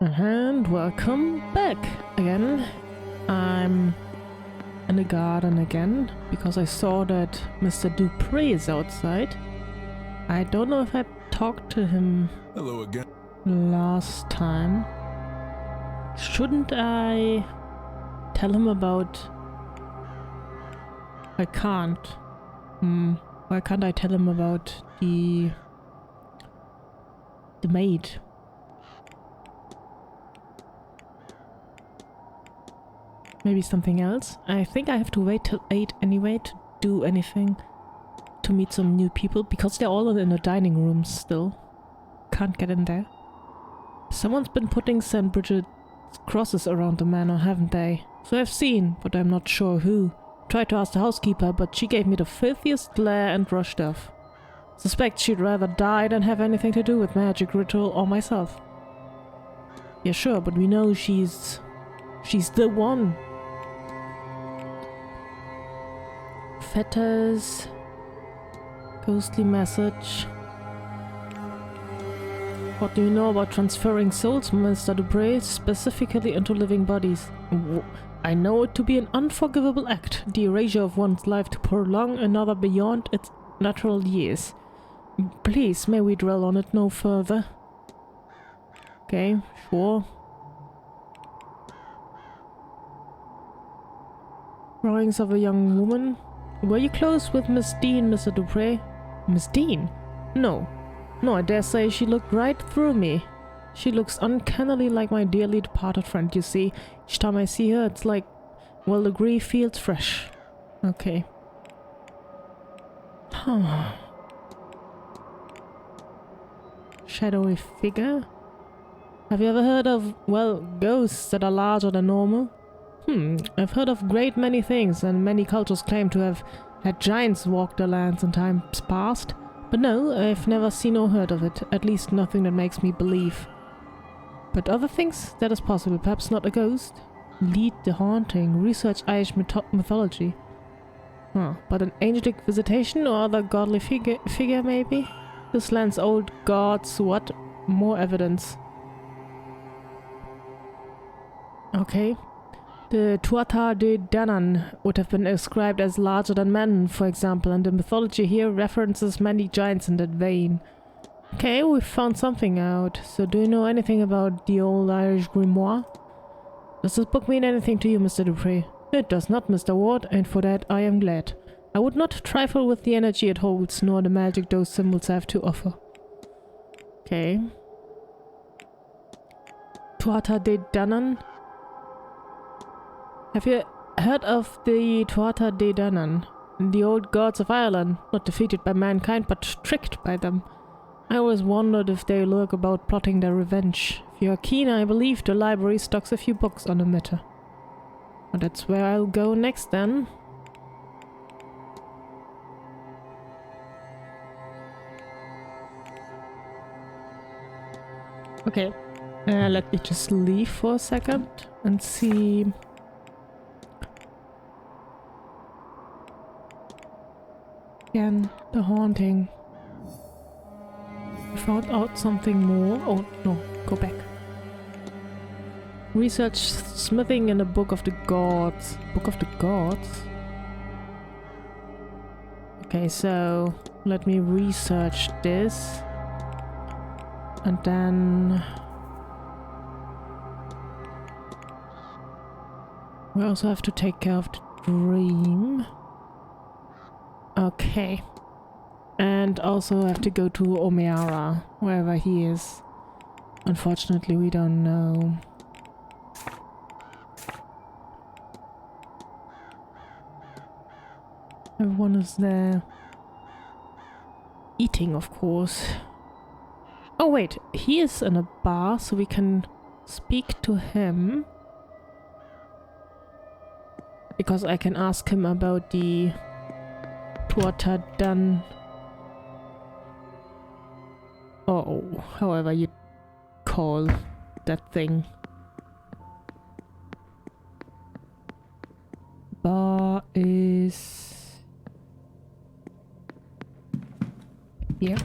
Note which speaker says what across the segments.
Speaker 1: And welcome back again. I'm in the garden again because I saw that Mr. Dupree is outside. I don't know if I talked to him
Speaker 2: Hello again.
Speaker 1: last time. Shouldn't I tell him about... I can't. Why can't I tell him about the maid? Maybe something else? I think I have to wait till 8 anyway to do anything. To meet some new people, because they're all in the dining room still. Can't get in there. Someone's been putting St. Bridget's crosses around the manor, haven't they? So I've seen, but I'm not sure who. Tried to ask the housekeeper, but she gave me the filthiest glare and rushed off. Suspect she'd rather die than have anything to do with magic ritual or myself. Yeah, sure, but we know she's the one. Fetters. Ghostly message. What do you know about transferring souls, Mr. Dupree, specifically into living bodies? I know it to be an unforgivable act, the erasure of one's life to prolong another beyond its natural years. Please, may we dwell on it no further? Okay, sure. Drawings of a young woman. Were you close with Miss Dean, Mr. Dupree? Miss Dean? No. No, I dare say she looked right through me. She looks uncannily like my dearly departed friend, you see. Each time I see her, it's like, well, the grief feels fresh. Okay. Shadowy figure? Have you ever heard of, well, ghosts that are larger than normal? I've heard of great many things, and many cultures claim to have had giants walk the lands in times past. But no, I've never seen or heard of it, at least nothing that makes me believe. But other things? That is possible, perhaps not a ghost. Lead the haunting, research Irish mythology. But an angelic visitation or other godly figure maybe? This land's old gods, what? More evidence. Okay. The Tuatha De Danann would have been described as larger than men, for example, and the mythology here references many giants in that vein. Okay, we've found something out. So do you know anything about the old Irish grimoire? Does this book mean anything to you, Mr. Dupree? It does not, Mr. Ward, and for that I am glad. I would not trifle with the energy it holds, nor the magic those symbols have to offer. Okay. Tuatha De Danann? Have you heard of the Tuatha De Danann? The old gods of Ireland, not defeated by mankind, but tricked by them. I always wondered if they lurk about plotting their revenge. If you are keen, I believe the library stocks a few books on the matter. But that's where I'll go next then. Okay, let me just leave for a second and see... Again, the haunting. I found out something more. Oh, no, go back. Research smithing in the Book of the Gods. Book of the Gods? Okay, so let me research this. And then... we also have to take care of the dream. Okay. And also have to go to Omeara, wherever he is. Unfortunately, we don't know. Everyone is there. Eating, of course. Oh wait, he is in a bar, so we can speak to him. Because I can ask him about the... Tuatha Dan... Oh, however you call that thing. Bar is... here.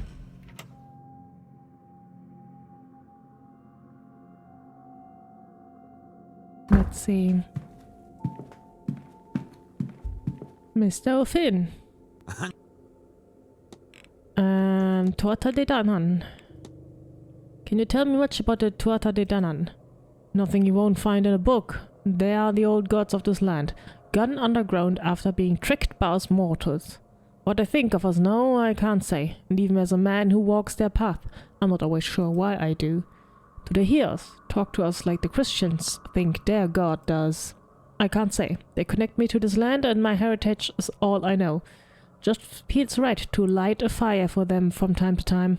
Speaker 1: Let's see. Mr. O'Finn. Tuatha De Danann. Can you tell me much about the Tuatha De Danann? Nothing you won't find in a book. They are the old gods of this land, gone underground after being tricked by us mortals. What they think of us now, I can't say, and even as a man who walks their path, I'm not always sure why I do. Do they hear us, talk to us like the Christians think their God does? I can't say. They connect me to this land, and my heritage is all I know. Just feels right to light a fire for them from time to time.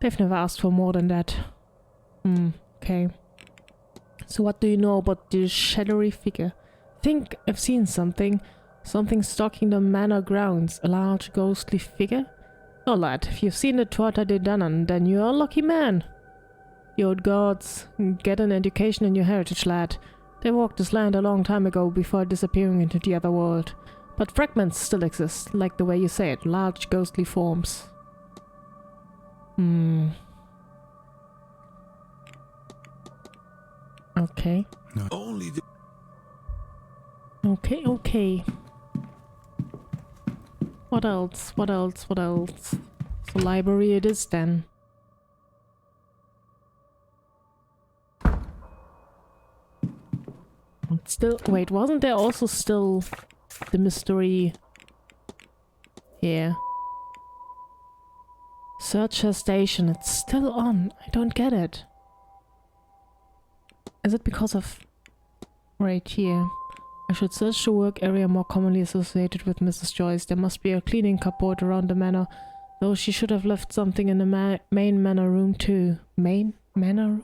Speaker 1: They've never asked for more than that. Okay. So what do you know about this shadowy figure? Think I've seen something. Something stalking the manor grounds. A large ghostly figure? Oh lad, if you've seen the Tuatha De Danann, then you're a lucky man. The old gods, get an education in your heritage, lad. They walked this land a long time ago before disappearing into the other world. But fragments still exist, like the way you say it, large ghostly forms. Okay.
Speaker 2: No. Only the
Speaker 1: Okay. What else? So library it is then. Still, wait, wasn't there also still the mystery here? Search her station, it's still on. I don't get it. Is it because of... right here. I should search the work area more commonly associated with Mrs. Joyce. There must be a cleaning cupboard around the manor, though she should have left something in the main manor room too. Main manor?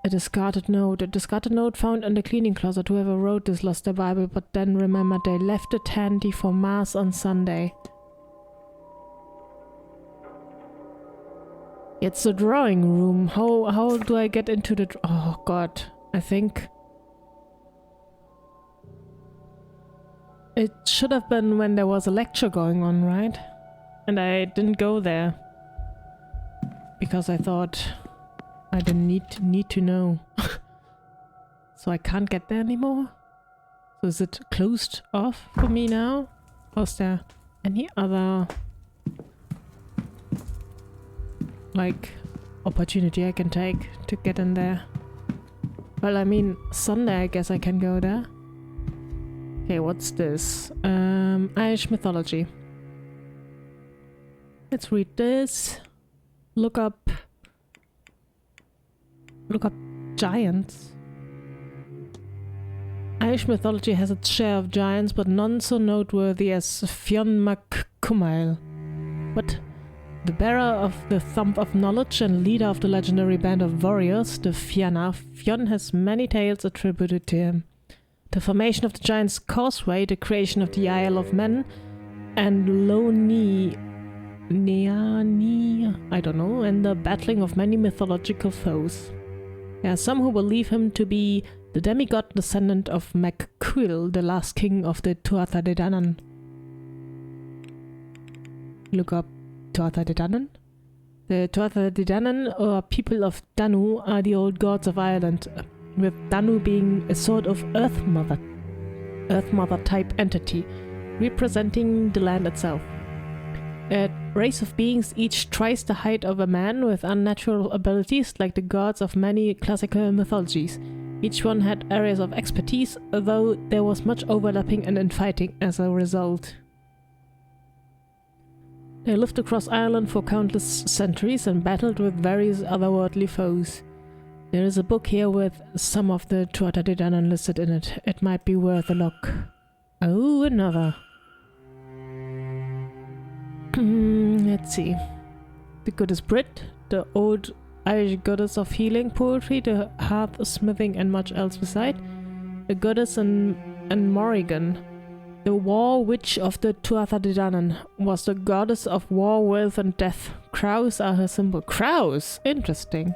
Speaker 1: A discarded note. A discarded note found in the cleaning closet. Whoever wrote this lost their Bible, but then remembered they left it handy for Mass on Sunday. It's the drawing room. How do I get into the... oh god. I think... it should have been when there was a lecture going on, right? And I didn't go there. Because I thought... I didn't need to know. So I can't get there anymore? So is it closed off for me now? Or is there any other... like, opportunity I can take to get in there? Well, I mean, Sunday I guess I can go there. Okay, what's this? Irish mythology. Let's read this. Look up giants. Irish mythology has its share of giants, but none so noteworthy as Fionn mac Cumaill. What? The bearer of the thumb of knowledge and leader of the legendary band of warriors, the Fianna, Fionn has many tales attributed to him. The formation of the Giant's Causeway, the creation of the Isle of Men, and I don't know, and the battling of many mythological foes. There are some who believe him to be the demigod descendant of Mac Cumaill, the last king of the Tuatha De Danann. Look up Tuatha De Danann. The Tuatha De Danann, or people of Danu, are the old gods of Ireland, with Danu being a sort of Earth Mother type entity, representing the land itself. A race of beings each twice the height of a man with unnatural abilities like the gods of many classical mythologies. Each one had areas of expertise, although there was much overlapping and infighting as a result. They lived across Ireland for countless centuries and battled with various otherworldly foes. There is a book here with some of the Tuatha De Danann listed in it. It might be worth a look. Oh, another. Let's see. The goddess Brit, the old Irish goddess of healing, poetry, the hearth smithing and much else beside. The goddess and Morrigan, the war witch of the Tuatha De Danann, was the goddess of war, wealth and death. Crows are her symbol. Crows? Interesting.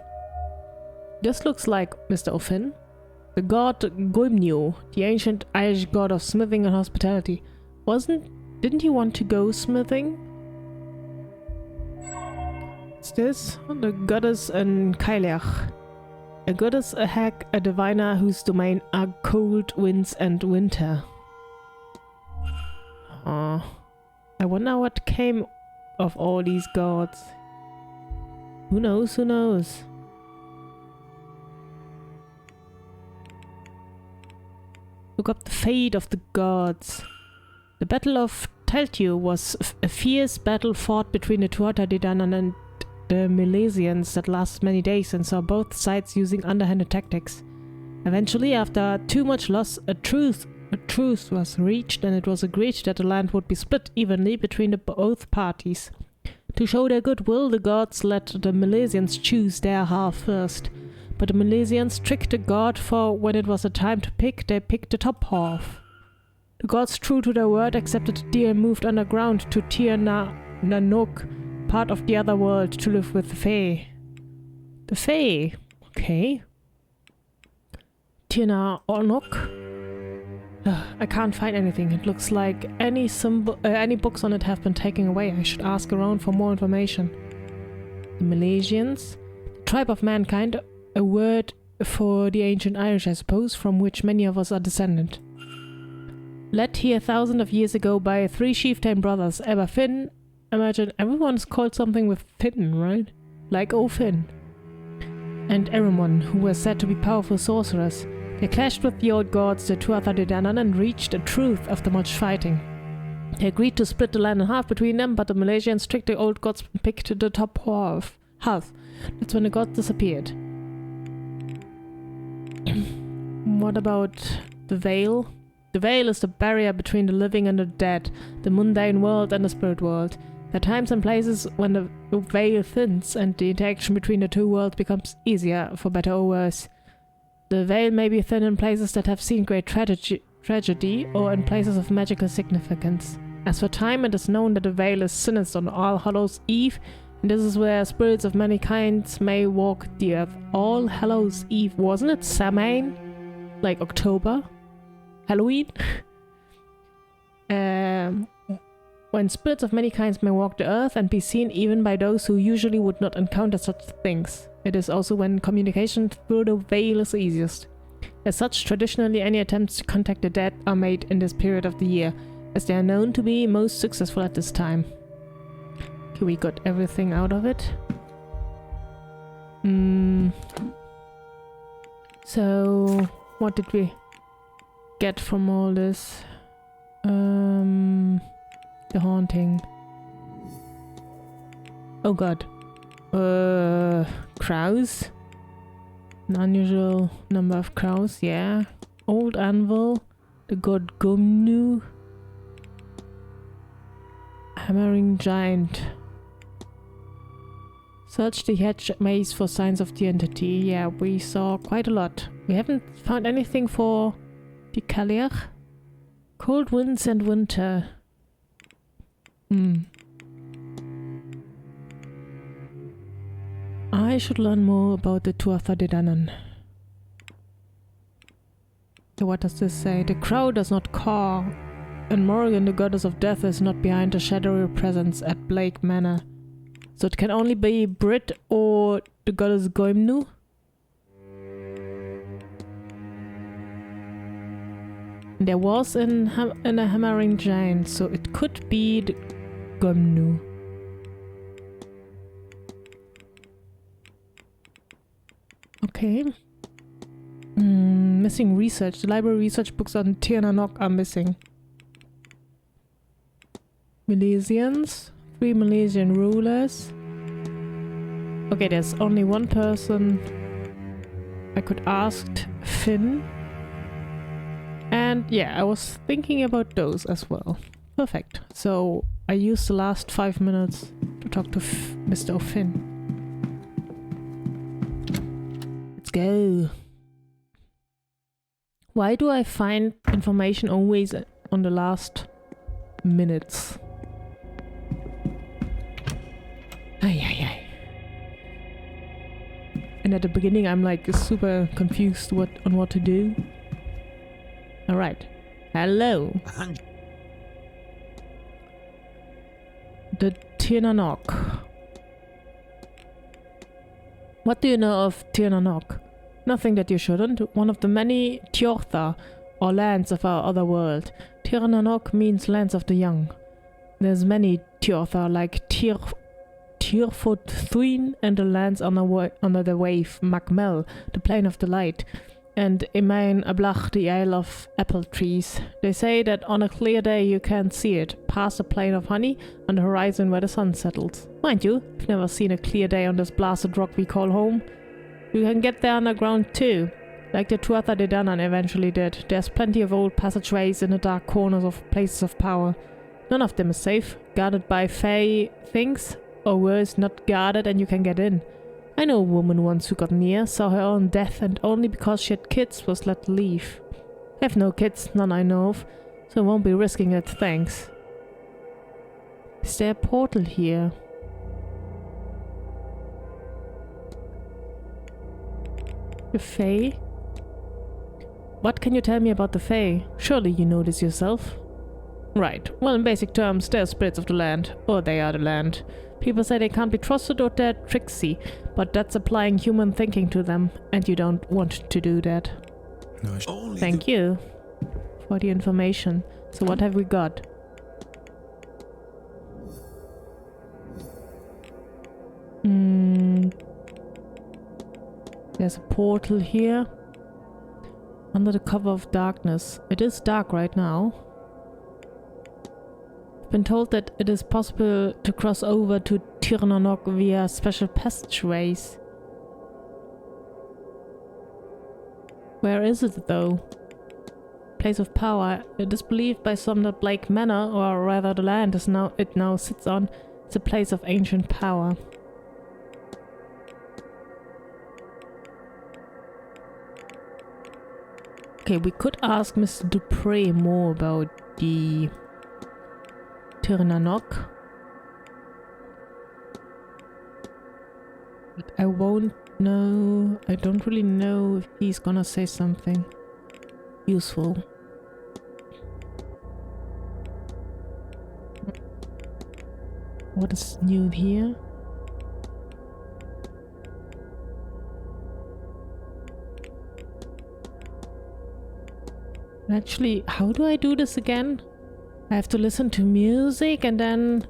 Speaker 1: This looks like Mr. O'Finn. The god Goimnio, the ancient Irish god of smithing and hospitality. Didn't he want to go smithing? What's this? The goddess and Kailach. A goddess, a hag, a diviner whose domain are cold winds and winter. Oh, I wonder what came of all these gods. Who knows, who knows? Look up the fate of the gods. The Battle of Teltiu was a fierce battle fought between the Tuatha De Danann and the Milesians that lasted many days and saw both sides using underhanded tactics. Eventually, after too much loss, a truce was reached, and it was agreed that the land would be split evenly between both parties. To show their goodwill, the gods let the Milesians choose their half first. But the Milesians tricked the god, for when it was a time to pick, they picked the top half. The gods, true to their word, accepted the deal and moved underground to Tir Nanok, part of the other world, to live with the Fae. The Fae? Okay. Tir Nanok? I can't find anything. It looks like any books on it have been taken away. I should ask around for more information. The Milesians? The tribe of mankind, a word for the ancient Irish, I suppose, from which many of us are descended. Led here thousands of years ago by 3 chieftain brothers, Eber Finn. Imagine everyone's called something with Finn, right? Like O'Finn. And Erimon, who were said to be powerful sorcerers. They clashed with the old gods, the Tuatha De Danann, and reached a truce after much fighting. They agreed to split the land in half between them, but the Milesians tricked the old gods and picked the top half. That's when the gods disappeared. What about the Veil? The Veil is the barrier between the living and the dead, the mundane world and the spirit world. There are times and places when the veil thins and the interaction between the two worlds becomes easier, for better or worse. The veil may be thin in places that have seen great tragedy or in places of magical significance. As for time, it is known that the veil is thinnest on All Hallows Eve, and this is where spirits of many kinds may walk the earth. All Hallows Eve, wasn't it Samhain? Like October? Halloween? When spirits of many kinds may walk the earth and be seen even by those who usually would not encounter such things. It is also when communication through the veil is easiest. As such, traditionally any attempts to contact the dead are made in this period of the year, as they are known to be most successful at this time. Okay, we got everything out of it. So, what did we get from all this? The haunting. Oh god. Crows. An unusual number of crows, yeah. Old anvil. The god Gumnu. Hammering giant. Search the hedge maze for signs of the entity. Yeah, we saw quite a lot. We haven't found anything for the Kailach. Cold winds and winter. I should learn more about the Tuatha De Danann. So what does this say? The crow does not caw, and Morrigan, the goddess of death, is not behind a shadowy presence at Blake Manor. So it can only be Brit or the goddess Goimnu? There was in a hammering giant, so it could be the Goimnu. Okay. Missing research. The library research books on Tir Nanok are missing. Milesians. 3 Milesian rulers. Okay, there's only one person I could ask. Finn. And yeah, I was thinking about those as well. Perfect. So I used the last 5 minutes to talk to Mr. O'Finn. Let's go. Why do I find information always on the last minutes? Ay. And at the beginning I'm like super confused on what to do. Alright. Hello. The Tir Nanok. What do you know of Tir na nog? Nothing that you shouldn't. One of the many Tjortha, or lands of our other world. Tir na nog means lands of the young. There's many Tjortha, like Tirfot Thuin, and the lands under the wave, Macmel, the plain of the light, and Emain Ablach, the isle of apple trees. They say that on a clear day you can't see it, past a plain of honey, on the horizon where the sun settles. Mind you, I've never seen a clear day on this blasted rock we call home. You can get there underground too, like the Tuatha De Danann eventually did. There's plenty of old passageways in the dark corners of places of power. None of them is safe, guarded by fey things, or worse, not guarded and you can get in. I know a woman once who got near, saw her own death, and only because she had kids was let leave. I have no kids, none I know of, so I won't be risking it, thanks. Is there a portal here? The Fae? What can you tell me about the Fae? Surely you know this yourself? Right. Well, in basic terms, they're spirits of the land. Or they are the land. People say they can't be trusted or they're tricksy, but that's applying human thinking to them, and you don't want to do that. No, thank you for the information. So what have we got? There's a portal here. Under the cover of darkness. It is dark right now. I've been told that it is possible to cross over to Tir na nog via special passageways. Where is it though? Place of power. It is believed by some that Blake Manor, or rather the land it now sits on, is a place of ancient power. Okay, we could ask Mr. Dupree more about the Tir na nog. But I won't know. I don't really know if he's gonna say something useful. What is new here? Actually, how do I do this again? I have to listen to music and then...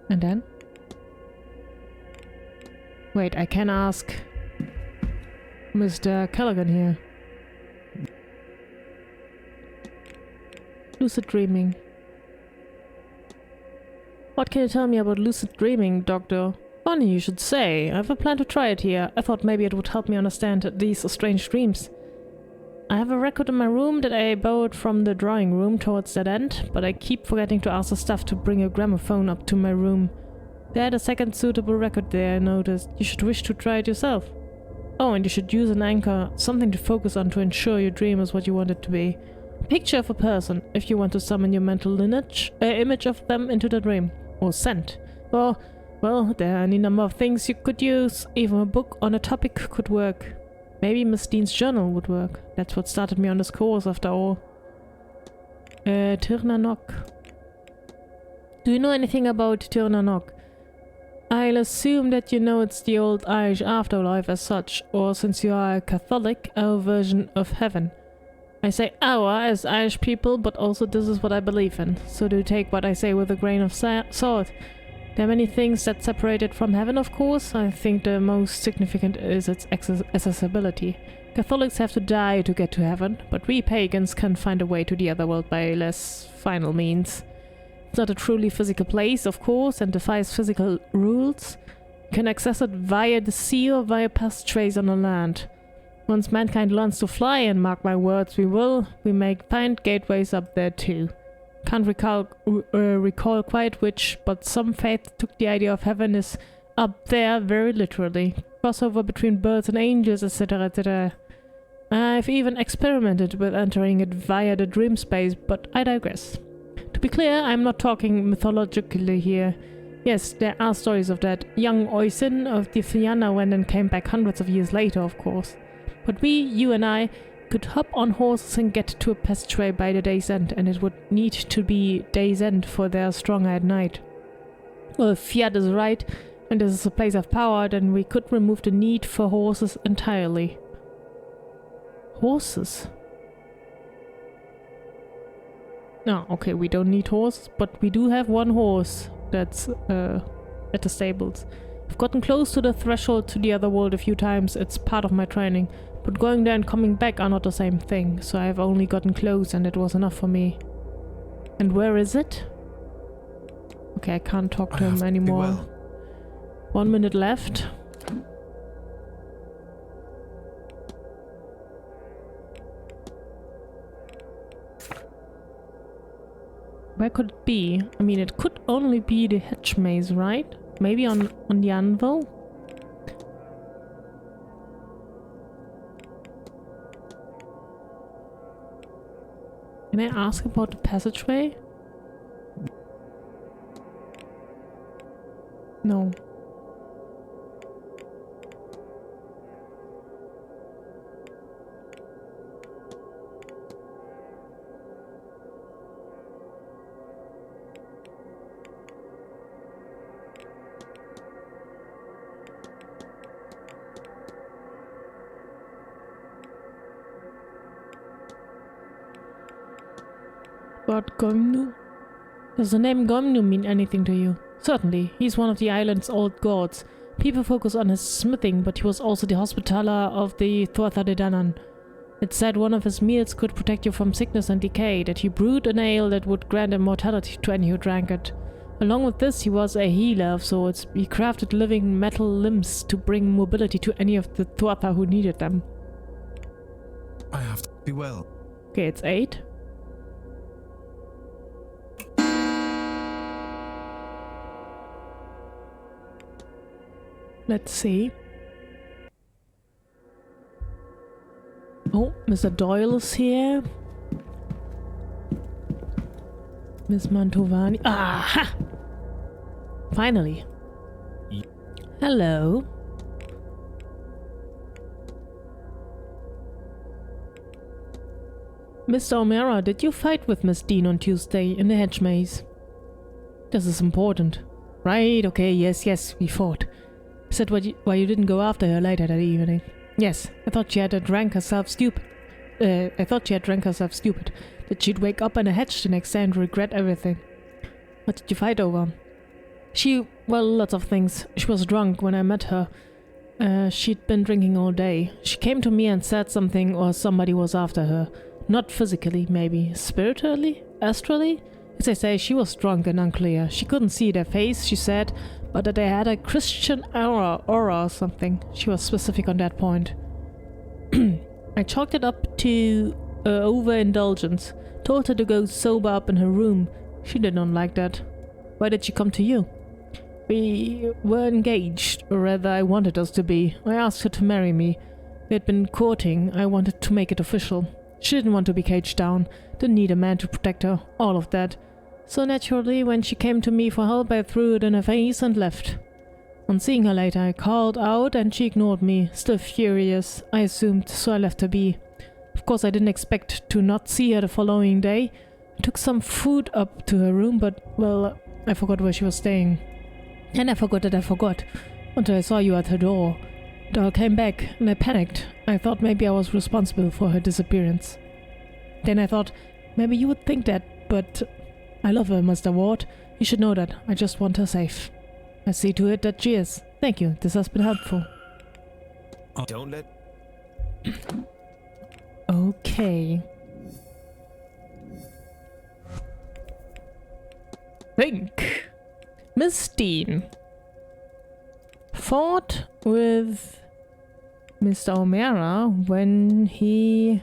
Speaker 1: And then? Wait, I can ask Mr. Callaghan here. Lucid dreaming. What can you tell me about lucid dreaming, Doctor? Funny you should say. I have a plan to try it here. I thought maybe it would help me understand these strange dreams. I have a record in my room that I borrowed from the drawing room towards that end, but I keep forgetting to ask the staff to bring a gramophone up to my room. They had a second suitable record there, I noticed. You should wish to try it yourself. Oh, and you should use an anchor, something to focus on to ensure your dream is what you want it to be. A picture of a person, if you want to summon your mental image of them into the dream. Or scent. Or... well, there are any number of things you could use. Even a book on a topic could work. Maybe Miss Dean's journal would work. That's what started me on this course, after all. Tir na nog. Do you know anything about Tir na nog? I'll assume that you know it's the old Irish afterlife as such, or since you are a Catholic, our version of heaven. I say our as Irish people, but also this is what I believe in, so do take what I say with a grain of salt. There are many things that separate it from heaven, of course. I think the most significant is its accessibility. Catholics have to die to get to heaven, but we pagans can find a way to the other world by less final means. It's not a truly physical place, of course, and defies physical rules. You can access it via the sea or via passageways on the land. Once mankind learns to fly, and mark my words, we may find gateways up there too. Can't recall quite which, but some faith took the idea of heaven is up there very literally. Crossover between birds and angels, etc., etc. I've even experimented with entering it via the dream space, but I digress. To be clear, I'm not talking mythologically here. Yes, there are stories of that. Young Oisin of the Fianna went and came back hundreds of years later, of course. But we, you and I, could hop on horses and get to a passageway by the day's end, and it would need to be day's end for they're stronger at night. Well, if Fiat is right, and this is a place of power, then we could remove the need for horses entirely. Horses? No, okay, we don't need horses, but we do have one horse that's at the stables. I've gotten close to the threshold to the other world a few times. It's part of my training. But going there and coming back are not the same thing, so I've only gotten close and it was enough for me. And where is it? Okay, I can't talk to him anymore. 1 minute left. Where could it be? I mean, it could only be the hedge maze, right? Maybe on the anvil? Can I ask about the passageway? No. But Gomnu? Does the name Gomnu mean anything to you? Certainly, he's one of the island's old gods. People focus on his smithing, but he was also the hospitaller of the Tuatha De Danann. It said one of his meals could protect you from sickness and decay, that he brewed an ale that would grant immortality to any who drank it. Along with this, he was a healer of sorts. He crafted living metal limbs to bring mobility to any of the Tuatha who needed them.
Speaker 2: I have to be well.
Speaker 1: Okay, it's 8. Let's see. Oh, Mr. Doyle's here. Miss Mantovani. Aha! Finally. Hello. Mr. O'Mara, did you fight with Miss Dean on Tuesday in the hedge maze? This is important. Right, okay, yes, we fought. Said why you didn't go after her later that evening. Yes, I thought she had drank herself stupid. That she'd wake up in a hedge the next day and regret everything. What did you fight over? Well, lots of things. She was drunk when I met her. She'd been drinking all day. She came to me and said something, or somebody was after her. Not physically, maybe. Spiritually? Astrally? As I say, she was drunk and unclear. She couldn't see their face, she said, but that they had a Christian aura or something. She was specific on that point. I chalked it up to overindulgence. Told her to go sober up in her room. She did not like that. Why did she come to you? We were engaged, or rather I wanted us to be. I asked her to marry me. We had been courting. I wanted to make it official. She didn't want to be caged down. Didn't need a man to protect her. All of that. So naturally, when she came to me for help, I threw it in her face and left. On seeing her later, I called out and she ignored me, still furious, I assumed, so I left her be. Of course, I didn't expect to not see her the following day. I took some food up to her room, but, well, I forgot where she was staying. And I forgot that I forgot, until I saw you at her door. I came back, and I panicked. I thought maybe I was responsible for her disappearance. Then I thought, maybe you would think that, but I love her, Mr. Ward. You should know that. I just want her safe. I see to it that she is. Thank you. This has been helpful.
Speaker 2: Don't let...
Speaker 1: Okay. Think. Miss Dean fought with Mr. O'Mara when he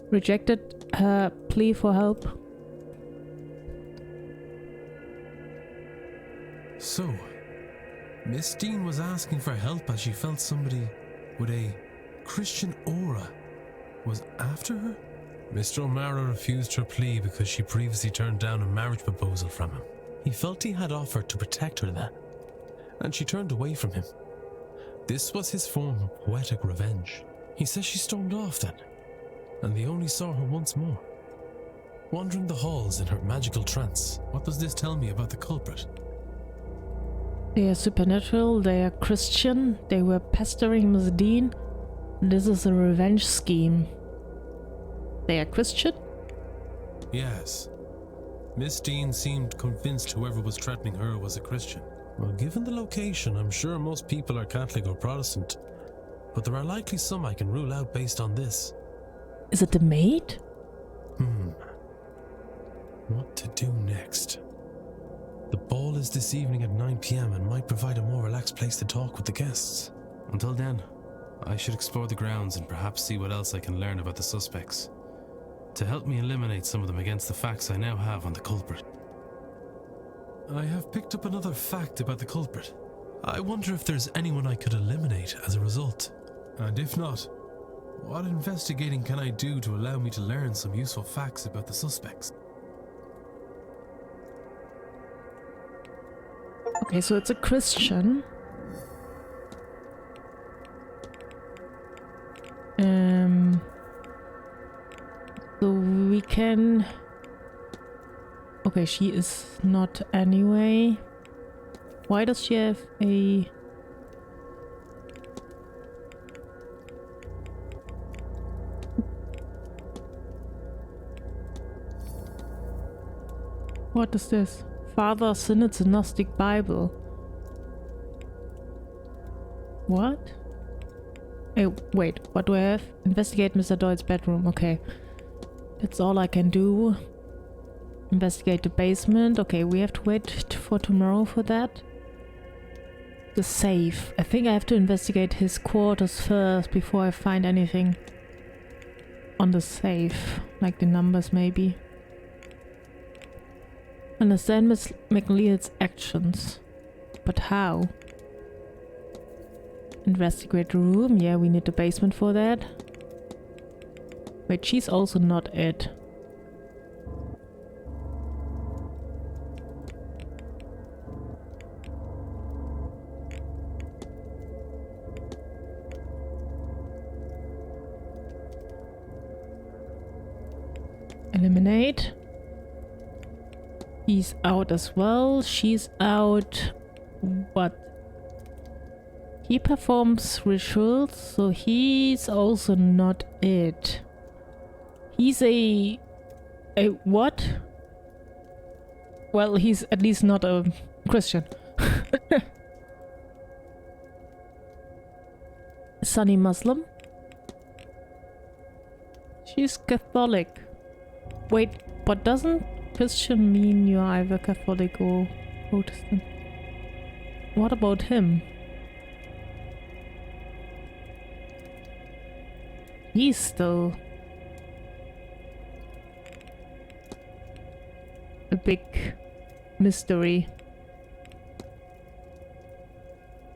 Speaker 1: rejected her plea for help.
Speaker 2: So, Miss Dean was asking for help as she felt somebody with a Christian aura was after her? Mr. O'Mara refused her plea because she previously turned down a marriage proposal from him. He felt he had offered to protect her then, and she turned away from him. This was his form of poetic revenge. He says she stormed off then, and they only saw her once more. wandering the halls in her magical trance. What does this tell me about the culprit?
Speaker 1: They are supernatural, they are Christian, they were pestering Miss Dean. This is a revenge scheme. They are Christian?
Speaker 2: Yes. Miss Dean seemed convinced whoever was threatening her was a Christian. Well, given the location, I'm sure most people are Catholic or Protestant. But there are likely some I can rule out based on this.
Speaker 1: Is it the maid?
Speaker 2: What to do next? The ball is this evening at 9 p.m. and might provide a more relaxed place to talk with the guests. Until then, I should explore the grounds and perhaps see what else I can learn about the suspects, to help me eliminate some of them against the facts I now have on the culprit. I have picked up another fact about the culprit. I wonder if there's anyone I could eliminate as a result. And if not, what investigating can I do to allow me to learn some useful facts about the suspects?
Speaker 1: Okay, so it's a Christian. So we can... Okay, she is not anyway. Why does she have a... What is this? Father Synods a Gnostic Bible. What? Oh, wait, what do I have? Investigate Mr. Doyle's bedroom. Okay. That's all I can do. Investigate the basement. Okay, we have to wait for tomorrow for that. The safe. I think I have to investigate his quarters first before I find anything on the safe. Like the numbers, maybe. Understand Miss McLeod's actions. But how? Investigate the room. Yeah, we need the basement for that. Wait, she's also not it. Eliminate. He's out as well. She's out. What? He performs rituals, so he's also not it. He's a what? Well, he's at least not a Christian. Sunni Muslim. She's Catholic. Wait, but doesn't Christian mean you're either Catholic or Protestant? What about him? He's still a big mystery.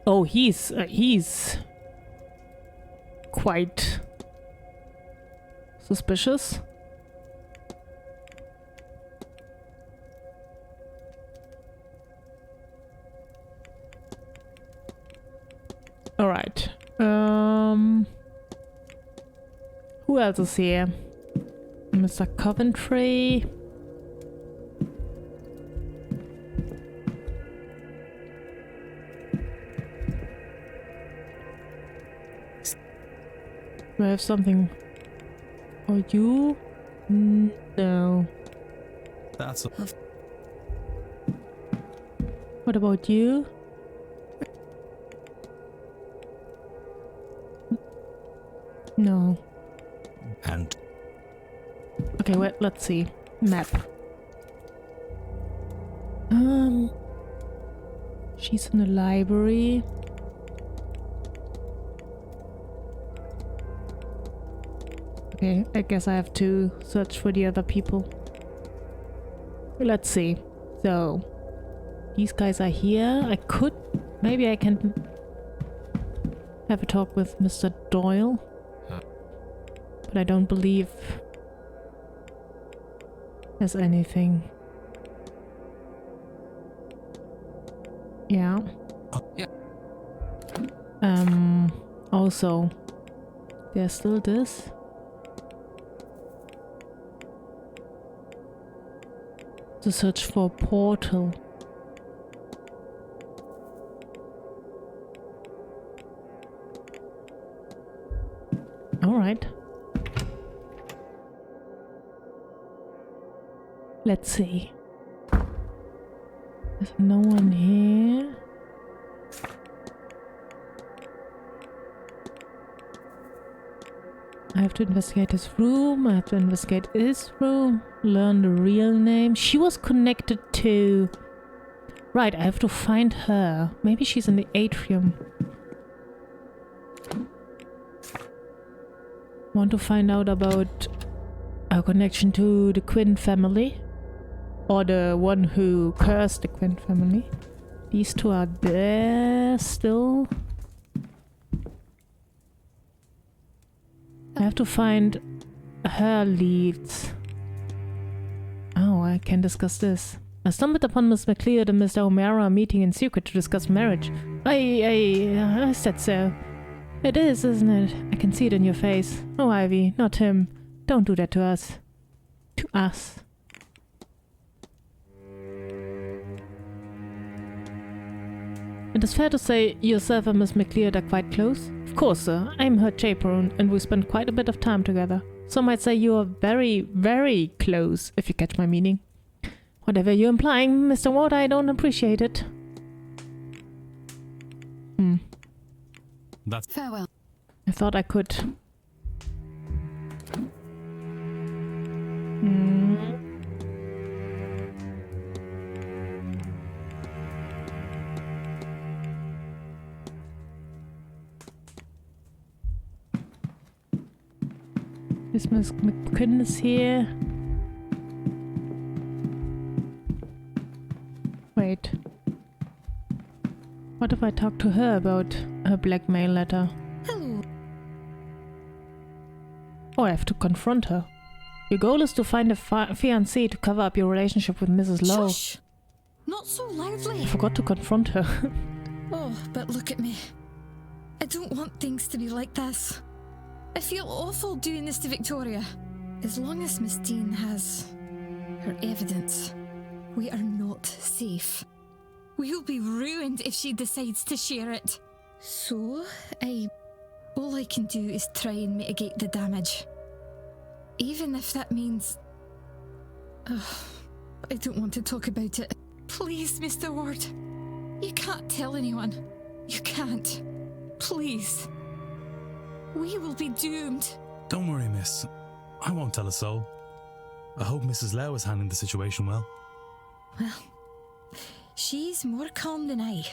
Speaker 1: Oh, he's quite suspicious. All right. Who else is here? Mr. Coventry. Do I have something? Or you? No.
Speaker 2: That's a...
Speaker 1: What about you? No.
Speaker 3: And
Speaker 1: okay, wait, let's see. Map. She's in the library. Okay, I guess I have to search for the other people. Let's see. So, these guys are here. Maybe I can have a talk with Mr. Doyle. But I don't believe there's anything. Yeah.
Speaker 3: yeah.
Speaker 1: Also, there's still this. To search for a portal. Alright. Let's see. There's no one here. I have to investigate his room. I have to investigate his room. Learn the real name. She was connected to... Right, I have to find her. Maybe she's in the atrium. Want to find out about her connection to the Quinn family. Or the one who cursed the Quinn family. These two are there still. I have to find her leads. Oh, I can discuss this. I stumbled upon Miss McLeod and Mr. O'Mara meeting in secret to discuss marriage. I said so. It is, isn't it? I can see it in your face. Oh, Ivy, not him. Don't do that to us. To us. It is fair to say yourself and Miss McLeod are quite close? Of course, sir. I'm her chaperone, and we spend quite a bit of time together. Some might say you are very, very close, if you catch my meaning. Whatever you're implying, Mr. Ward, I don't appreciate it.
Speaker 3: That's
Speaker 4: Farewell.
Speaker 1: I thought I could. Is Miss McQuinn is here? Wait. What if I talk to her about her blackmail letter?
Speaker 4: Hello.
Speaker 1: Oh, I have to confront her. Your goal is to find a fiancé to cover up your relationship with Mrs. Lowe.
Speaker 4: Shush! Not so loudly.
Speaker 1: I forgot to confront her.
Speaker 4: Oh, but look at me. I don't want things to be like this. I feel awful doing this to Victoria. As long as Miss Dean has her evidence, we are not safe. We'll be ruined if she decides to share it. So, all I can do is try and mitigate the damage. Even if that means... I don't want to talk about it. Please, Mr. Ward. You can't tell anyone. You can't. Please. We will be doomed.
Speaker 3: Don't worry, miss. I won't tell a soul. I hope Mrs. Lowe is handling the situation well.
Speaker 4: Well, she's more calm than I.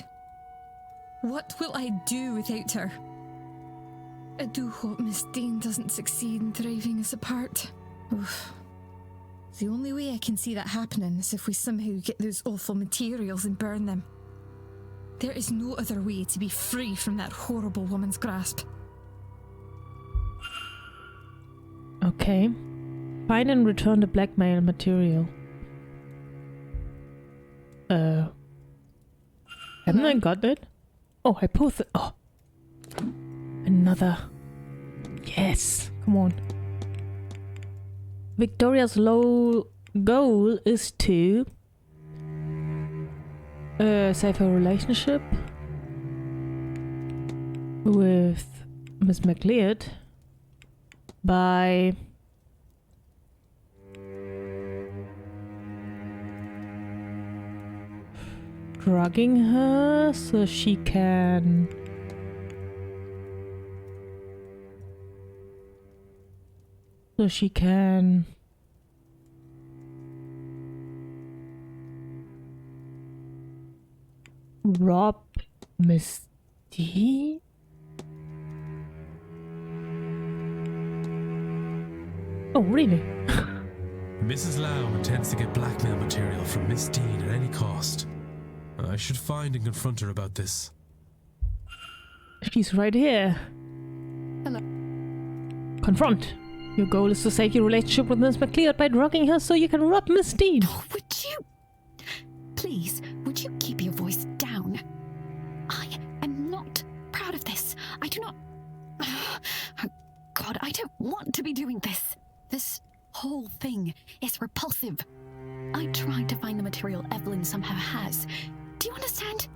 Speaker 4: What will I do without her? I do hope Miss Dean doesn't succeed in driving us apart. Oof. The only way I can see that happening is if we somehow get those awful materials and burn them. There is no other way to be free from that horrible woman's grasp.
Speaker 1: Okay. Find and return the blackmail material. Haven't I got it? Oh, I posted. Oh. Another. Yes. Come on. Victoria's goal is to save her relationship with Miss McLeod by drugging her so she can rob Miss D? Oh, really?
Speaker 2: Mrs. Lowe intends to get blackmail material from Miss Dean at any cost. I should find and confront her about this.
Speaker 1: She's right here.
Speaker 4: Hello.
Speaker 1: Confront. Your goal is to save your relationship with Miss McLeod by drugging her so you can rob Miss Dean.
Speaker 5: Oh, would you? Please, would you keep your voice down? I am not proud of this. I do not... Oh, God, I don't want to be doing this. This whole thing is repulsive. I tried to find the material Evelyn somehow has. Do you understand?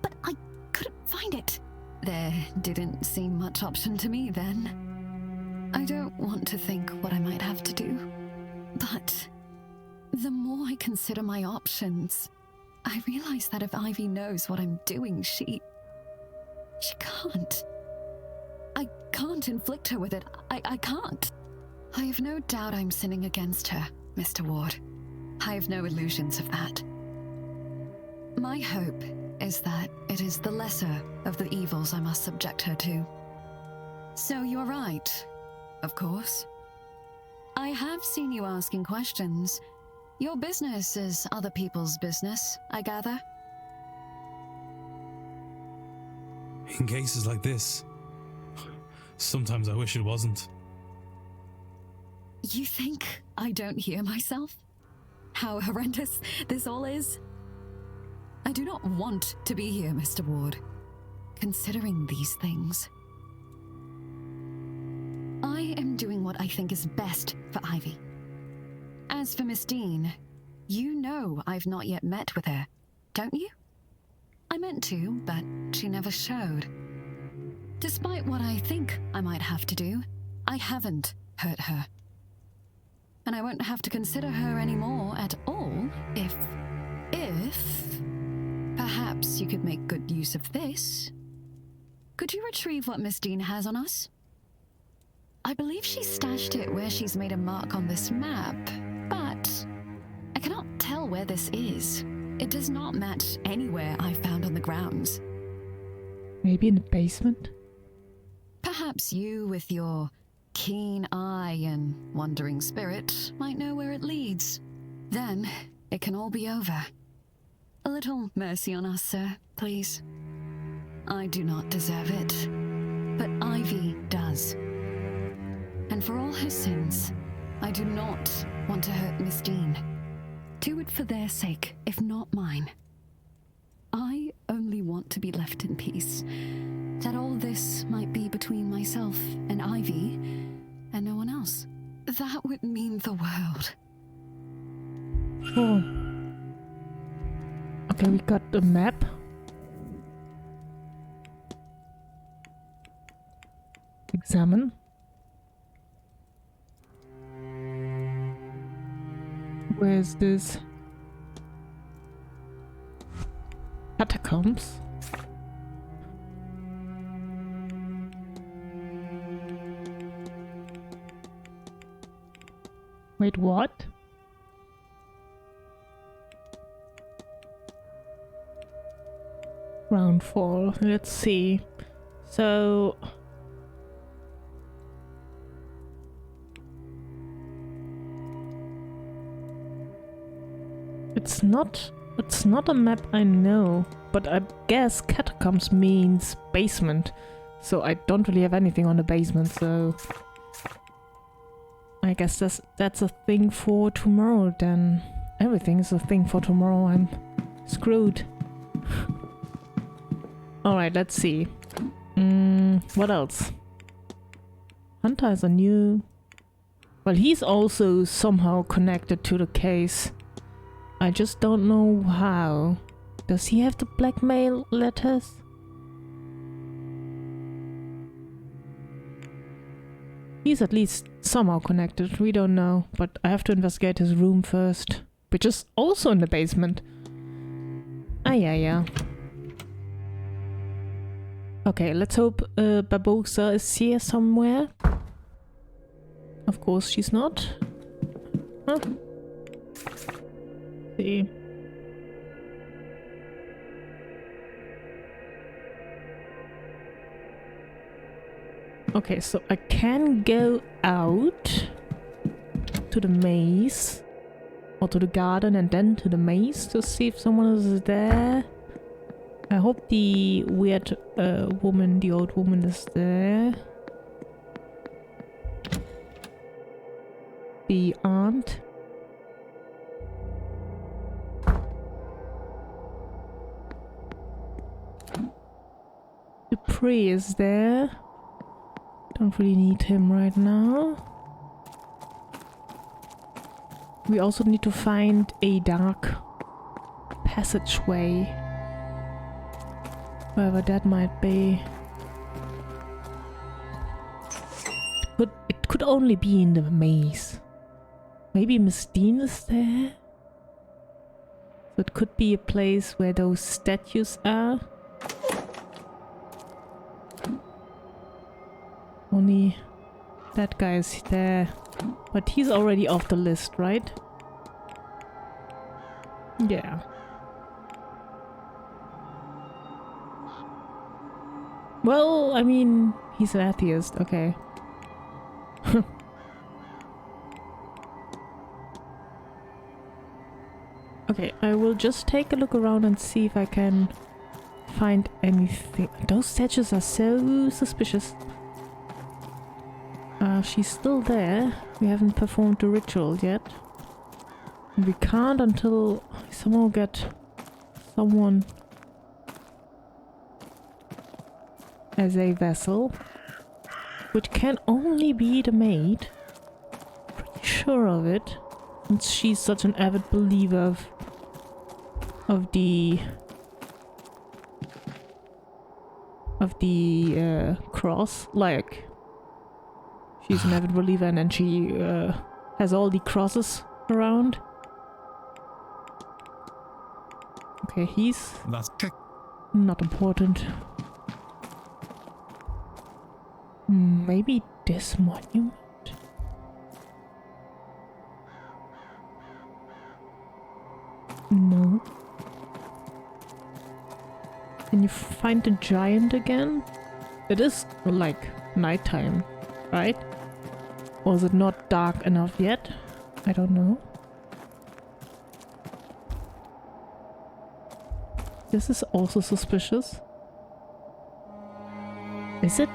Speaker 5: But I couldn't find it. There didn't seem much option to me then. I don't want to think what I might have to do. But the more I consider my options, I realize that if Ivy knows what I'm doing, she can't. I can't inflict her with it. I can't. I have no doubt I'm sinning against her, Mr. Ward. I have no illusions of that. My hope is that it is the lesser of the evils I must subject her to. So you're right, of course. I have seen you asking questions. Your business is other people's business, I gather.
Speaker 3: In cases like this, sometimes I wish it wasn't.
Speaker 5: You think I don't hear myself? How horrendous this all is? I do not want to be here, Mr. Ward, considering these things. I am doing what I think is best for Ivy. As for Miss Dean, you know I've not yet met with her, don't you? I meant to, but she never showed. Despite what I think I might have to do, I haven't hurt her. And I won't have to consider her anymore at all if perhaps you could make good use of this. Could you retrieve what Miss Dean has on us? I believe she stashed it where she's made a mark on this map, but I cannot tell where this is. It does not match anywhere I found on the grounds.
Speaker 1: Maybe in the basement?
Speaker 5: Perhaps you, with your keen eye and wandering spirit, might know where it leads. Then it can all be over. A little mercy on us, sir, please. I do not deserve it, but Ivy does. And for all her sins, I do not want to hurt Miss Dean. Do it for their sake, if not mine. I only want to be left in peace. That all this might be between myself and Ivy, and no one else. That would mean the world.
Speaker 1: Oh. Okay, we got the map. Examine. Where's this? Catacombs? Wait, what? Ground fall. Let's see. So it's not a map I know, but I guess catacombs means basement. So I don't really have anything on the basement, so I guess that's a thing for tomorrow then. Everything is a thing for tomorrow. I'm screwed. Alright, let's see. What else? Hunter is a new... Well, he's also somehow connected to the case. I just don't know how. Does he have the blackmail letters? He's at least somehow connected, we don't know. But I have to investigate his room first. Which is also in the basement. Ah, yeah. Okay, let's hope Barbosa is here somewhere. Of course she's not. Huh? See. Okay, so I can go out to the maze. Or to the garden and then to the maze to see if someone is there. I hope the weird woman, the old woman, is there. The aunt. Dupree is there. Don't really need him right now. We also need to find a dark passageway. Wherever that might be. It could only be in the maze. Maybe Miss Dean is there? So it could be a place where those statues are. Only that guy is there. But he's already off the list, right? Yeah. Well, I mean, he's an atheist, okay. Okay, I will just take a look around and see if I can find anything. Those statues are so suspicious. She's still there. We haven't performed the ritual yet. And we can't until somehow get someone as a vessel. Which can only be the maid. Pretty sure of it. Since she's such an avid believer of the cross. Like, she's an avid believer and then she has all the crosses around. Okay, he's not important. Maybe this monument? No. Can you find the giant again? It is like nighttime, right? Or is it not dark enough yet? I don't know. This is also suspicious. Is it?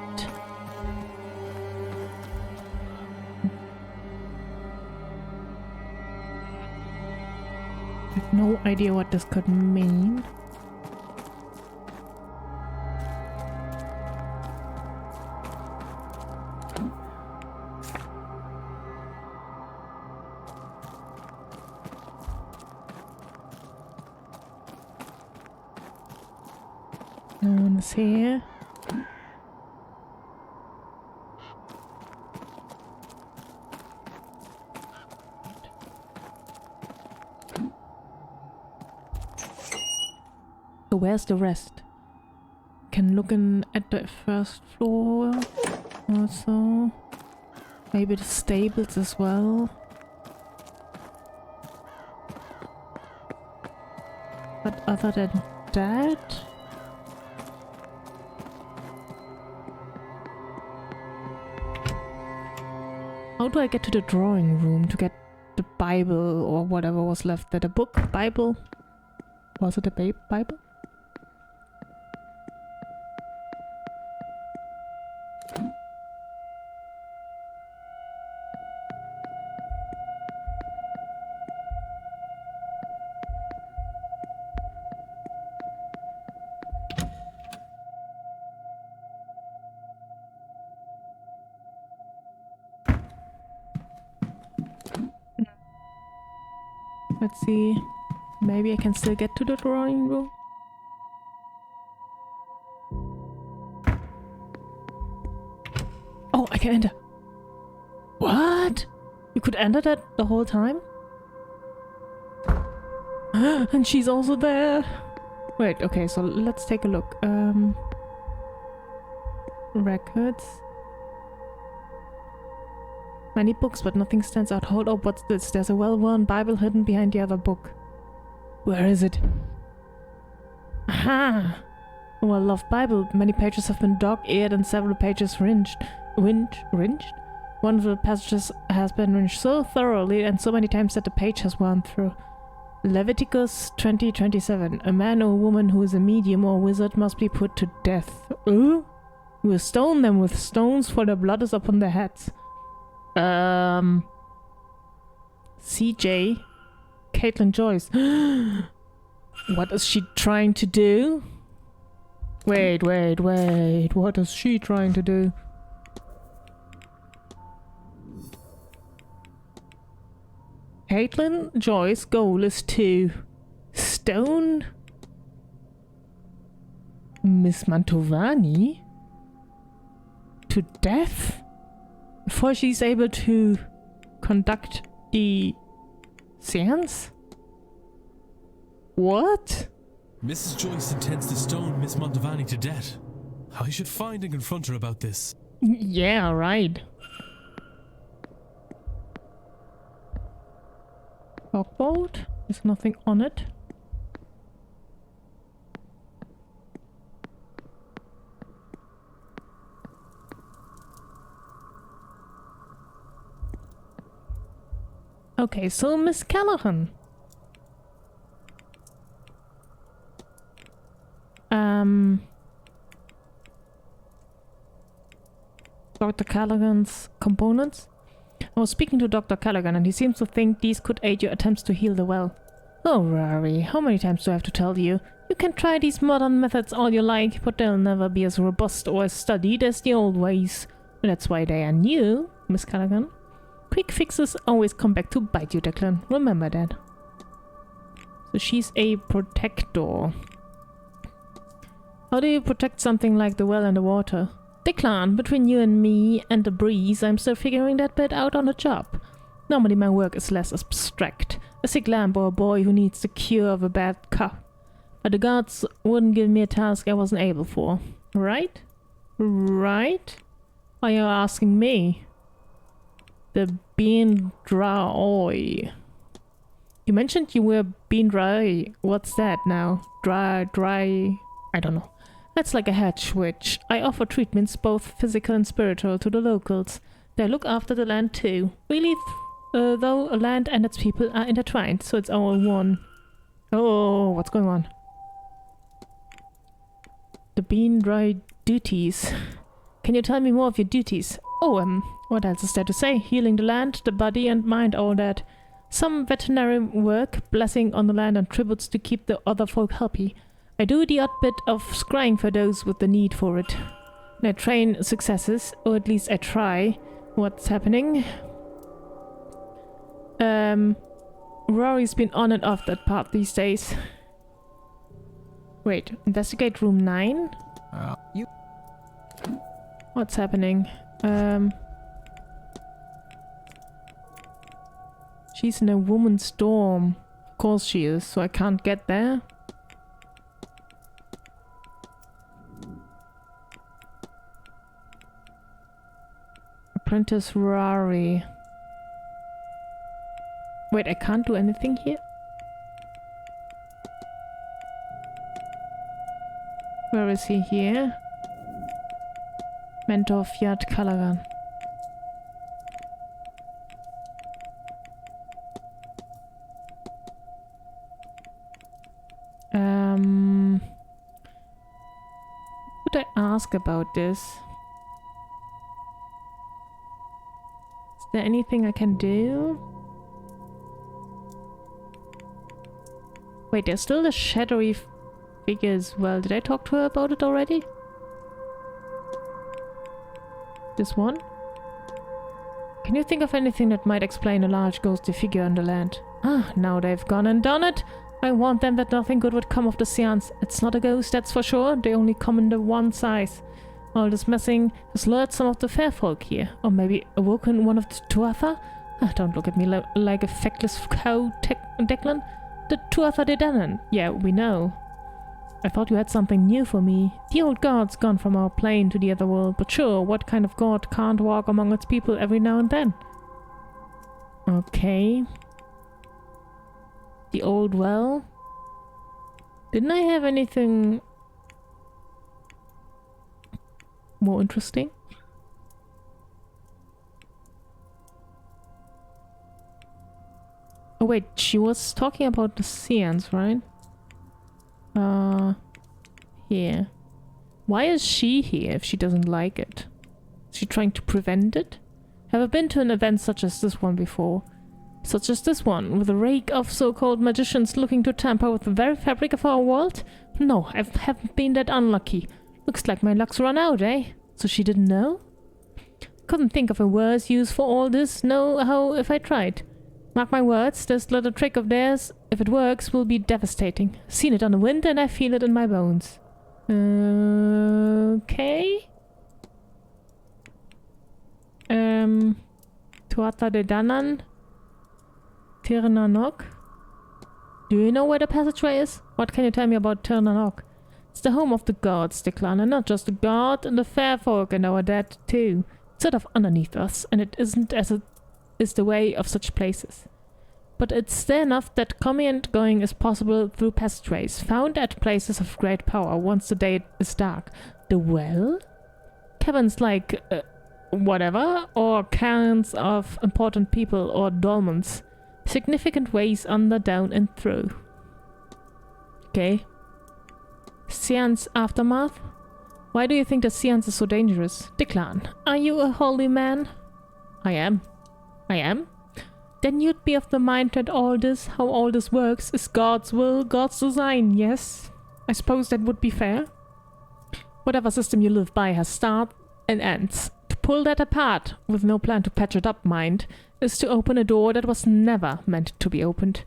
Speaker 1: I have no idea what this could mean. No one's here. So where's the rest? Can look in at the first floor also. Maybe the stables as well. But other than that... How do I get to the drawing room to get the Bible or whatever was left there? The book? Bible? Was it a Bible? Let's see. Maybe I can still get to the drawing room. Oh, I can enter. What? You could enter that the whole time? And she's also there. Wait, okay, so let's take a look. Records. Many books, but nothing stands out. Hold up, what's this? There's a well-worn Bible hidden behind the other book. Where is it? Aha! A well-loved Bible. Many pages have been dog-eared and several pages rinsed. Rinsed? One of the passages has been rinsed so thoroughly and so many times that the page has worn through. Leviticus 20:27. A man or woman who is a medium or wizard must be put to death. We will stone them with stones, for their blood is upon their heads. CJ, Caitlin Joyce. What is she trying to do? Wait. What is she trying to do? Caitlin Joy's goal is to stone Miss Mantovani to death before she's able to conduct the séance? What?
Speaker 2: Mrs. Joyce intends to stone Miss Mantovani to death. I should find and confront her about this.
Speaker 1: Yeah, right. Logboat? There's nothing on it. Okay, so Miss Callahan. Dr. Callaghan's components? I was speaking to Dr. Callaghan and he seems to think these could aid your attempts to heal the well. Oh, Rory, how many times do I have to tell you? You can try these modern methods all you like, but they'll never be as robust or as studied as the old ways. That's why they are new, Miss Callaghan. Quick fixes always come back to bite you, Declan. Remember that. So she's a protector. How do you protect something like the well and the water? Declan, between you and me and the breeze, I'm still figuring that bit out on the job. Normally my work is less abstract. A sick lamp or a boy who needs the cure of a bad cough. But the gods wouldn't give me a task I wasn't able for. Right? Right? Why are you asking me? The bean dry. You mentioned you were bean dry. What's that now? Dry. I don't know. That's like a head switch. I offer treatments, both physical and spiritual, to the locals. They look after the land too. Really, though, a land and its people are intertwined, so it's all one. Oh, what's going on? The bean dry duties. Can you tell me more of your duties? Oh, what else is there to say? Healing the land, the body and mind, all that. Some veterinary work, blessing on the land and tributes to keep the other folk healthy. I do the odd bit of scrying for those with the need for it. And I train successes, or at least I try. What's happening? Rory's been on and off that part these days. Wait, investigate room 9? What's happening? She's in a woman's dorm. Of course she is, so I can't get there. Apprentice Rory. Wait, I can't do anything here? Where is he here? Mentor Fiat Callaghan. Would I ask about this? Is there anything I can do? Wait, there's still the shadowy figure as well. Did I talk to her about it already? This one? Can you think of anything that might explain a large ghostly figure on the land? Ah, now they've gone and done it! I warned them that nothing good would come of the séance. It's not a ghost, that's for sure. They only come in the one size. All this messing has lured some of the fair folk here. Or maybe awoken one of the Tuatha? Ah, don't look at me like a feckless cow, Declan. The Tuatha de Danann. Yeah, we know. I thought you had something new for me. The old god's gone from our plane to the other world, but sure, what kind of god can't walk among its people every now and then? Okay. The old well? Didn't I have anything more interesting? Oh wait, she was talking about the séance, right? Here. Why is she here if she doesn't like it? Is she trying to prevent it? Have I been to an event such as this one before? Such as this one, with a rake of so-called magicians looking to tamper with the very fabric of our world? No, I haven't been that unlucky. Looks like my luck's run out, eh? So she didn't know? Couldn't think of a worse use for all this, no how if I tried. Mark my words, this little trick of theirs, if it works, will be devastating. Seen it on the wind and I feel it in my bones. Okay. Tuatha de Danann. Tir na nog. Do you know where the passageway is? What can you tell me about Tir na nog? It's the home of the gods, Declan, and not just the god, and the fair folk and our dead too. It's sort of underneath us, and it isn't as it is the way of such places. But it's there enough that coming and going is possible through passageways, found at places of great power once the day is dark. The well? Caverns like, whatever, or cairns of important people or dolmens. Significant ways under, down, and through. Okay. Séance aftermath? Why do you think that Séance is so dangerous? Declan, are you a holy man? I am. I am? Then you'd be of the mind that how all this works, is God's will, God's design, yes? I suppose that would be fair. Whatever system you live by has start and ends. To pull that apart, with no plan to patch it up, mind, is to open a door that was never meant to be opened.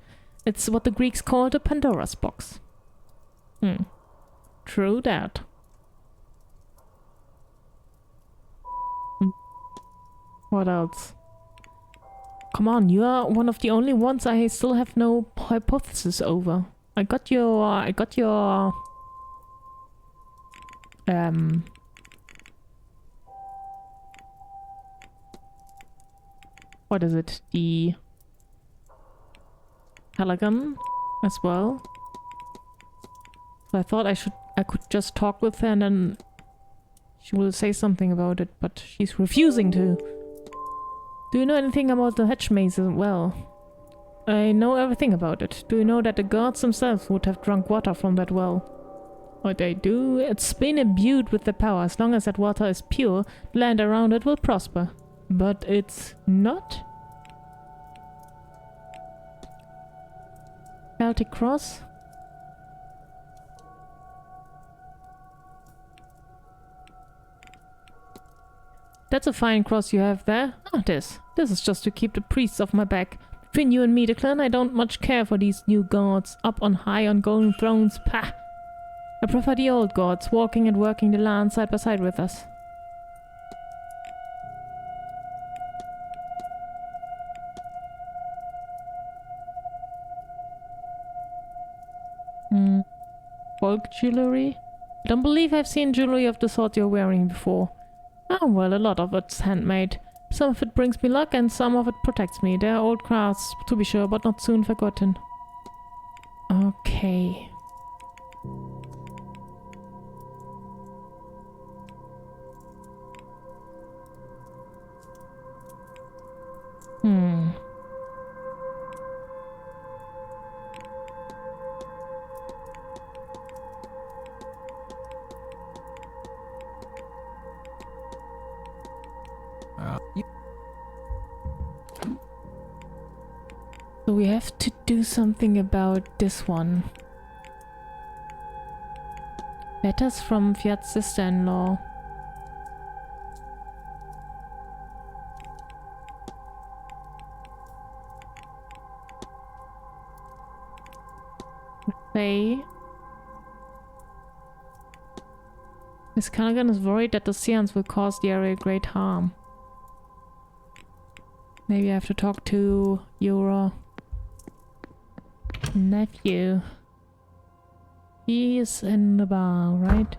Speaker 1: It's what the Greeks called a Pandora's box. True that. What else? Come on, you are one of the only ones I still have no hypothesis over. I got your what is it? The Pelican as well. So I thought I could just talk with her and then she will say something about it, but she's refusing to. Do you know anything about the hedge maze as well? I know everything about it. Do you know that the gods themselves would have drunk water from that well? What they do, it's been imbued with the power. As long as that water is pure, the land around it will prosper. But it's not? Celtic cross? That's a fine cross you have there. Ah, this is just to keep the priests off my back. Between you and me, Declan, I don't much care for these new gods, up on high on golden thrones, pah! I prefer the old gods, walking and working the land side by side with us. Folk jewelry? I don't believe I've seen jewelry of the sort you're wearing before. Oh, well, a lot of it's handmade. Some of it brings me luck and some of it protects me. They're old crafts, to be sure, but not soon forgotten. Okay. So we have to do something about this one. Letters from Fiat's sister-in-law. Say Miss Callaghan is worried that the Séance will cause the area great harm. Maybe I have to talk to your nephew. He is in the bar, right?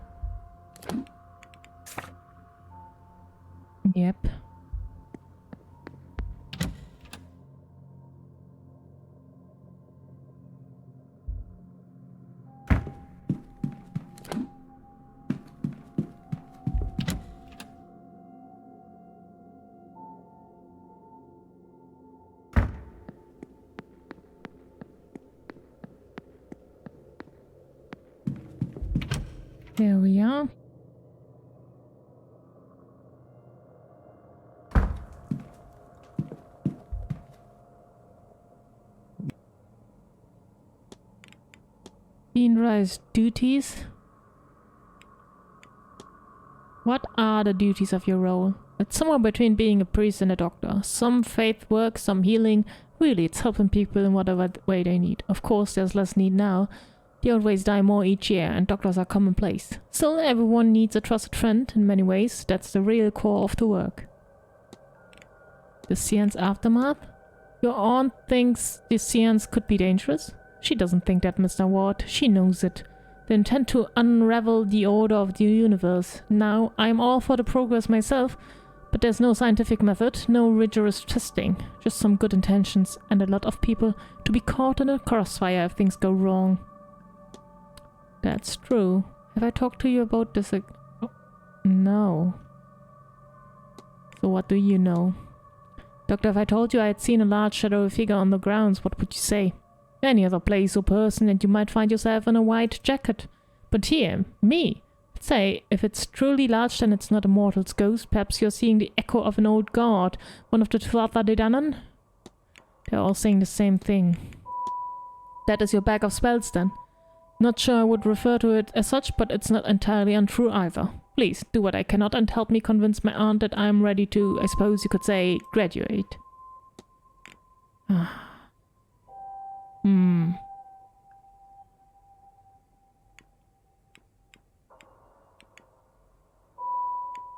Speaker 1: Yep. There we are. Beanrise duties. What are the duties of your role? It's somewhere between being a priest and a doctor. Some faith work, some healing, Really, it's helping people in whatever way they need. Of course, there's less need now. The old ways die more each year, and doctors are commonplace. Still, everyone needs a trusted friend in many ways. That's the real core of the work. The Séance aftermath? Your aunt thinks the Séance could be dangerous? She doesn't think that, Mr. Ward. She knows it. They intend to unravel the order of the universe. Now, I'm all for the progress myself, but there's no scientific method, no rigorous testing, just some good intentions and a lot of people to be caught in a crossfire if things go wrong. That's true. Have I talked to you about this? Oh, no. So what do you know? Doctor, if I told you I had seen a large shadowy figure on the grounds, what would you say? Any other place or person and you might find yourself in a white jacket. But here, me. Say, if it's truly large, then it's not a mortal's ghost. Perhaps you're seeing the echo of an old god, one of the Tuatha De Danann? They're all saying the same thing. That is your bag of spells, then. Not sure I would refer to it as such, but it's not entirely untrue either. Please, do what I cannot and help me convince my aunt that I'm ready to, I suppose you could say, graduate.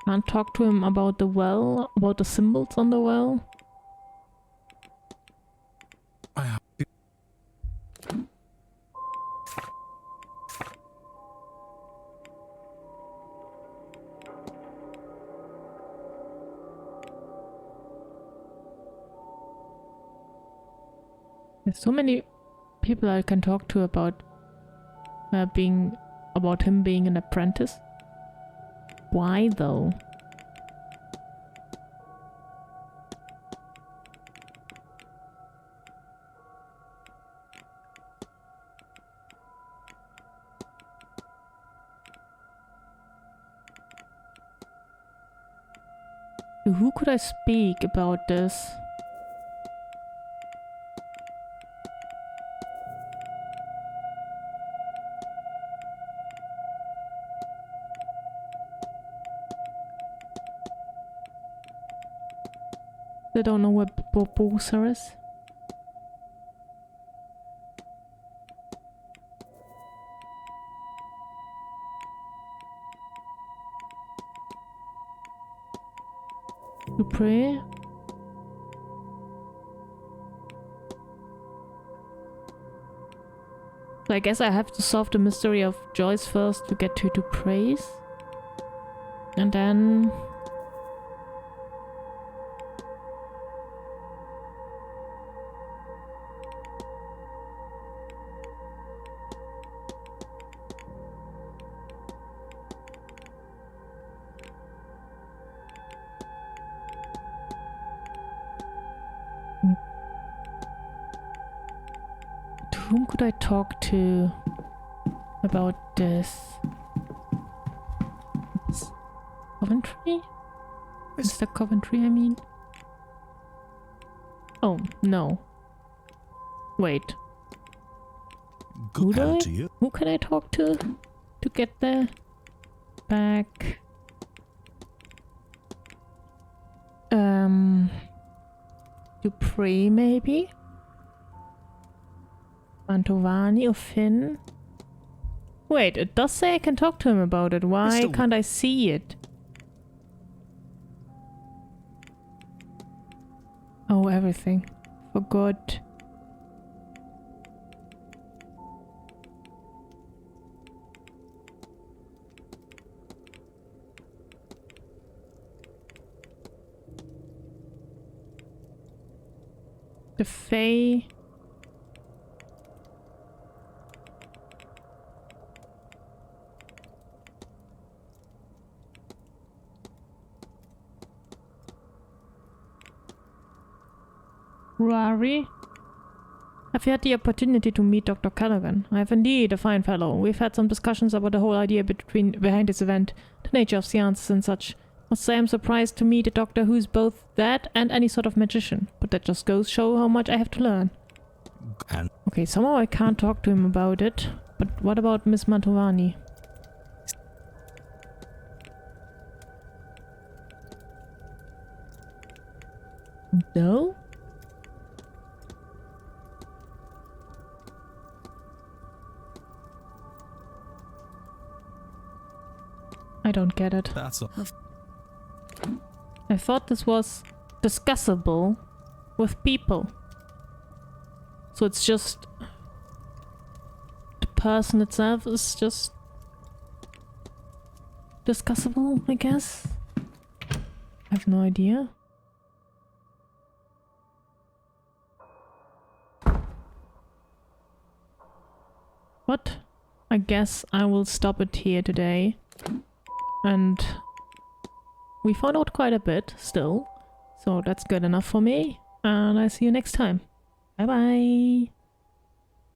Speaker 1: Can't talk to him about the well, about the symbols on the well. There's so many people I can talk to about him being an apprentice. Why though? To who could I speak about this? I don't know where Bosa is. To pray? So I guess I have to solve the mystery of Joyce first to get to praise. And then... whom could I talk to about this? Coventry? Mr. Coventry, I mean. Oh, no. Wait.
Speaker 6: Good hand to you.
Speaker 1: Who can I talk to get there? Back. Dupree, maybe? Mantovani or Finn? Wait, it does say I can talk to him about it. Why can't I see it? Oh, everything. Forgot. The Fae. Rari. I've had the opportunity to meet Dr. Callaghan. I have indeed a fine fellow. We've had some discussions about the whole idea behind this event, the nature of seances and such. Must say I'm surprised to meet a doctor who's both that and any sort of magician, but that just goes to show how much I have to learn. Okay, somehow I can't talk to him about it, but what about Miss Mantovani? No? I don't get it.
Speaker 3: That's all.
Speaker 1: I thought this was discussable with people. So it's just... the person itself is just... discussable, I guess? I have no idea. But I guess I will stop it here today. And we found out quite a bit still. So that's good enough for me. And I see you next time. Bye bye!